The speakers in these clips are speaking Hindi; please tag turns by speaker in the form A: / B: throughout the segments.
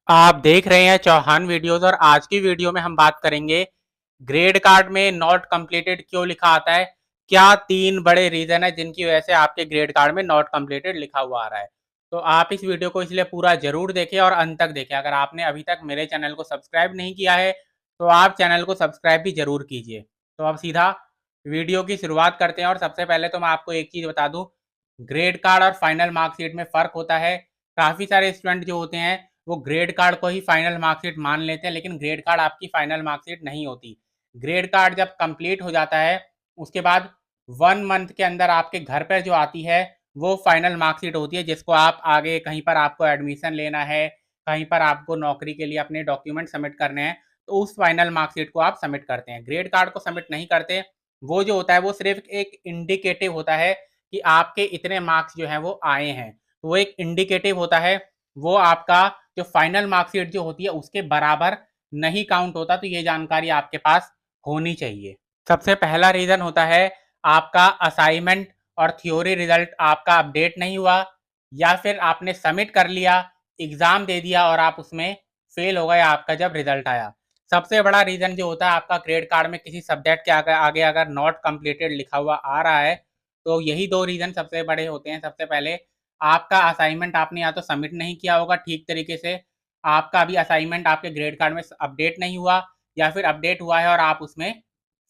A: आप देख रहे हैं चौहान वीडियोस और आज की वीडियो में हम बात करेंगे ग्रेड कार्ड में नॉट कंप्लीटेड क्यों लिखा आता है। क्या तीन बड़े रीजन है जिनकी वजह से आपके ग्रेड कार्ड में नॉट कंप्लीटेड लिखा हुआ आ रहा है। तो आप इस वीडियो को इसलिए पूरा जरूर देखें और अंत तक देखें। अगर आपने अभी तक मेरे चैनल को सब्सक्राइब नहीं किया है तो आप चैनल को सब्सक्राइब भी जरूर कीजिए। तो अब सीधा वीडियो की शुरुआत करते हैं और सबसे पहले तो मैं आपको एक चीज बता दूं, ग्रेड कार्ड और फाइनल मार्कशीट में फर्क होता है। काफी सारे स्टूडेंट जो होते हैं वो ग्रेड कार्ड को ही फाइनल मार्कशीट मान लेते हैं, लेकिन ग्रेड कार्ड आपकी फाइनल मार्कशीट नहीं होती। ग्रेड कार्ड जब कंप्लीट हो जाता है उसके बाद 1 मंथ के अंदर आपके घर पर जो आती है वो फाइनल मार्कशीट होती है, जिसको आप आगे कहीं पर आपको एडमिशन लेना है, कहीं पर आपको नौकरी के लिए अपने डॉक्यूमेंट सबमिट करने हैं, तो उस फाइनल मार्कशीट को आप सबमिट करते हैं। ग्रेड कार्ड को सबमिट नहीं करते। वो जो होता है वो सिर्फ एक इंडिकेटिव होता है कि आपके इतने मार्क्स जो है वो आए हैं। तो वो एक इंडिकेटिव होता है, वो आपका जो फाइनल मार्कशीट जो होती है उसके बराबर नहीं काउंट होता। तो ये जानकारी आपके पास होनी चाहिए। सबसे पहला रीजन होता है आपका असाइनमेंट और थ्योरी रिजल्ट आपका अपडेट नहीं हुआ, या फिर आपने सबमिट कर लिया, एग्जाम दे दिया और आप उसमें फेल हो गए आपका जब रिजल्ट आया। सबसे बड़ा रीजन जो होता है आपका ग्रेड कार्ड में किसी सब्जेक्ट के आगे अगर नॉट कंप्लीटेड लिखा हुआ आ रहा है, तो यही दो रीजन सबसे बड़े होते हैं। सबसे पहले आपका असाइनमेंट आपने या तो सबमिट नहीं किया होगा ठीक तरीके से, आपका अभी असाइनमेंट आपके ग्रेड कार्ड में अपडेट नहीं हुआ, या फिर अपडेट हुआ है और आप उसमें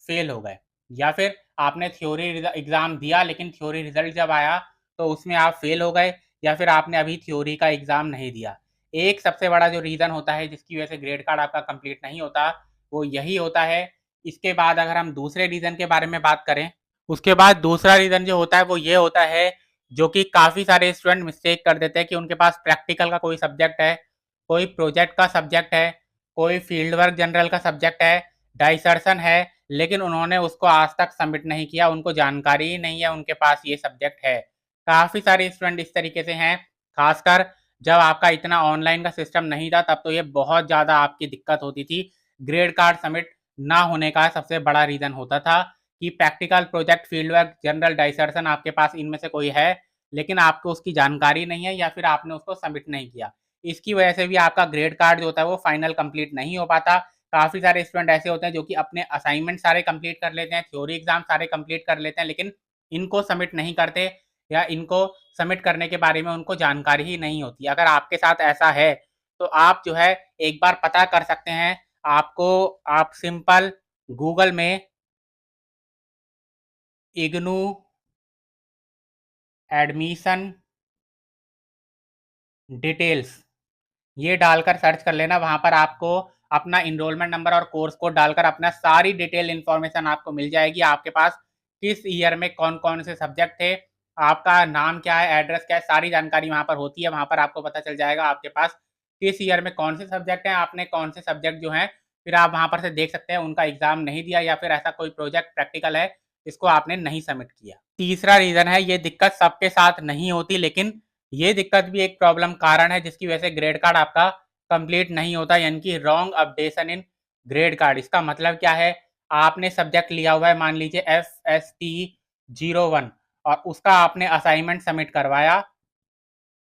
A: फेल हो गए, या फिर आपने थ्योरी एग्जाम दिया लेकिन थ्योरी रिजल्ट जब आया तो उसमें आप फेल हो गए, या फिर आपने अभी थ्योरी का एग्जाम नहीं दिया। एक सबसे बड़ा जो रीजन होता है जिसकी वजह से ग्रेड कार्ड आपका कंप्लीट नहीं होता वो यही होता है। इसके बाद अगर हम दूसरे रीजन के बारे में बात करें, उसके बाद दूसरा रीजन जो होता है वो ये होता है, जो कि काफ़ी सारे स्टूडेंट मिस्टेक कर देते हैं कि उनके पास प्रैक्टिकल का कोई सब्जेक्ट है, कोई प्रोजेक्ट का सब्जेक्ट है, कोई फील्ड वर्क जनरल का सब्जेक्ट है, डाइसर्शन है, लेकिन उन्होंने उसको आज तक सबमिट नहीं किया, उनको जानकारी ही नहीं है उनके पास ये सब्जेक्ट है। काफ़ी सारे स्टूडेंट इस तरीके से हैं। खासकर जब आपका इतना ऑनलाइन का सिस्टम नहीं था तब तो ये बहुत ज़्यादा आपकी दिक्कत होती थी। ग्रेड कार्ड सबमिट ना होने का सबसे बड़ा रीज़न होता था कि practical, project, field work, journal, dissertation आपके पास इनमें से कोई है, लेकिन आपको उसकी जानकारी नहीं है या फिर आपने उसको सबमिट नहीं किया। इसकी वजह से भी आपका ग्रेड कार्ड जो होता है वो फाइनल कंप्लीट नहीं हो पाता। काफ़ी सारे स्टूडेंट ऐसे होते हैं जो कि अपने असाइनमेंट सारे कंप्लीट कर लेते हैं, थ्योरी एग्जाम सारे कंप्लीट कर लेते हैं, लेकिन इनको सबमिट नहीं करते, या इनको सबमिट करने के बारे में उनको जानकारी ही नहीं होती। अगर आपके साथ ऐसा है तो आप जो है एक बार पता कर सकते हैं। आपको आप सिंपल गूगल में इग्नू एडमिशन डिटेल्स ये डालकर सर्च कर लेना। वहाँ पर आपको अपना इनरोलमेंट नंबर और कोर्स कोड डालकर अपना सारी डिटेल इन्फॉर्मेशन आपको मिल जाएगी। आपके पास किस ईयर में कौन कौन से सब्जेक्ट थे, आपका नाम क्या है, एड्रेस क्या है, सारी जानकारी वहाँ पर होती है। वहाँ पर आपको पता चल जाएगा आपके पास किस ईयर में कौन से सब्जेक्ट हैं, आपने कौन से सब्जेक्ट जो हैं, फिर आप वहाँ पर से देख सकते हैं उनका एग्जाम नहीं दिया, या फिर ऐसा कोई प्रोजेक्ट प्रैक्टिकल है जिसको आपने नहीं सबमिट किया। तीसरा रीज़न है, ये दिक्कत सबके साथ नहीं होती, लेकिन ये दिक्कत भी एक प्रॉब्लम कारण है जिसकी वजह से ग्रेड कार्ड आपका कंप्लीट नहीं होता, यानी कि wrong updation in grade card. इसका मतलब क्या है, आपने सब्जेक्ट लिया हुआ है मान लीजिए FST 01 और उसका आपने असाइनमेंट सबमिट करवाया,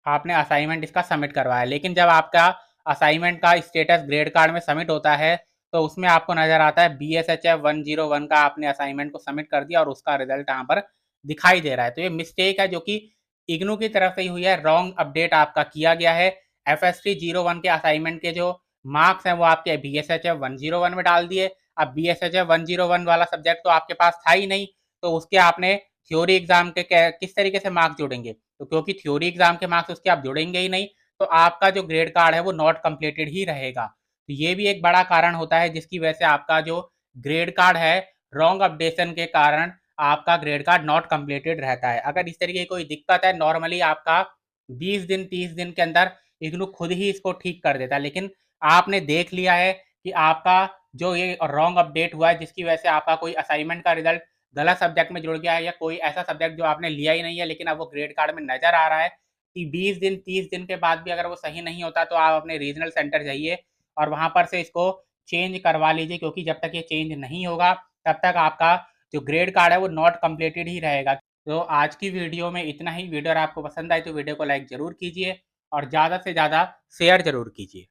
A: आपने असाइनमेंट इसका सबमिट करवाया, लेकिन जब आपका असाइनमेंट का स्टेटस ग्रेड कार्ड में सबमिट होता है तो उसमें आपको नजर आता है BSHF 101 का आपने असाइनमेंट को सबमिट कर दिया और उसका रिजल्ट यहाँ पर दिखाई दे रहा है। तो ये मिस्टेक है जो कि इग्नू की तरफ से ही हुई है, रॉन्ग अपडेट आपका किया गया है। FST 01 के असाइनमेंट के जो मार्क्स हैं वो आपके BSHF 101 में डाल दिए। अब BSHF 101 वाला सब्जेक्ट तो आपके पास था ही नहीं, तो उसके आपने थ्योरी एग्जाम के किस तरीके से मार्क्स जोड़ेंगे, तो क्योंकि थ्योरी एग्जाम के मार्क्स उसके आप जोड़ेंगे ही नहीं, तो आपका जो ग्रेड कार्ड है वो नॉट कंप्लीटेड ही रहेगा। तो ये भी एक बड़ा कारण होता है जिसकी वजह से आपका जो ग्रेड कार्ड है रॉन्ग अपडेशन के कारण आपका ग्रेड कार्ड नॉट कंप्लीटेड रहता है। अगर इस तरीके की कोई दिक्कत है, नॉर्मली आपका 20 दिन 30 दिन के अंदर इग्नू खुद ही इसको ठीक कर देता है, लेकिन आपने देख लिया है कि आपका जो ये रॉन्ग अपडेट हुआ है जिसकी वजह से आपका कोई असाइनमेंट का रिजल्ट गलत सब्जेक्ट में जुड़ गया है, या कोई ऐसा सब्जेक्ट जो आपने लिया ही नहीं है लेकिन अब वो ग्रेड कार्ड में नजर आ रहा है कि 20 दिन 30 दिन के बाद भी अगर वो सही नहीं होता, तो आप अपने रीजनल सेंटर जाइए और वहां पर से इसको चेंज करवा लीजिए, क्योंकि जब तक ये चेंज नहीं होगा तब तक आपका जो ग्रेड कार्ड है वो नॉट कंप्लीटेड ही रहेगा। तो आज की वीडियो में इतना ही। वीडियो अगर आपको पसंद आए तो वीडियो को लाइक जरूर कीजिए और ज़्यादा से ज़्यादा शेयर जरूर कीजिए।